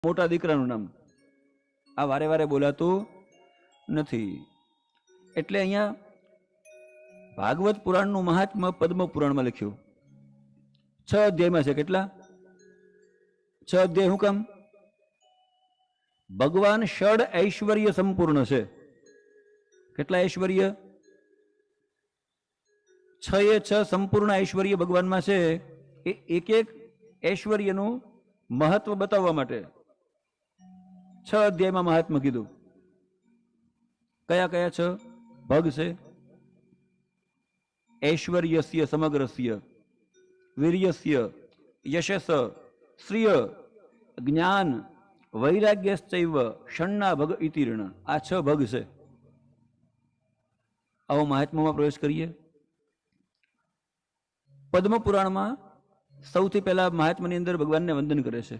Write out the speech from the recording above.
મોટા દીકરાનું નામ આ વારે વારે બોલાતું નથી. એટલે અહીંયા ભાગવત પુરાણનું મહાત્મ્ય પદ્મ પુરાણમાં લખ્યું. 6 અધ્યાયમાં છે. કેટલા? 6 અધ્યાય. શું કામ? ભગવાન ષડ ઐશ્વર્ય સંપૂર્ણ છે. કેટલા ઐશ્વર્ય? 6 એ 6 સંપૂર્ણ ઐશ્વર્ય ભગવાનમાં છે. એ એક એક ઐશ્વર્યનું મહત્વ બતાવવા માટે 6 અધ્યાયમાં મહાત્મા કીધું. કયા કયા 6 ભગ છે? ઐશ્વર્યસ્ય સમગ્રસ્ય, વીર્યસ્ય, યશસ, શ્રિય, જ્ઞાન, વૈરાગ્યશ્ચૈવ ષણ્ણા ભગ ઇતિર્ણ. આ 6 ભગ છે. આવો મહાત્મામાં પ્રવેશ કરીએ. પદ્મ પુરાણમાં સૌથી પહેલા મહાત્માની અંદર ભગવાનને વંદન કરે છે.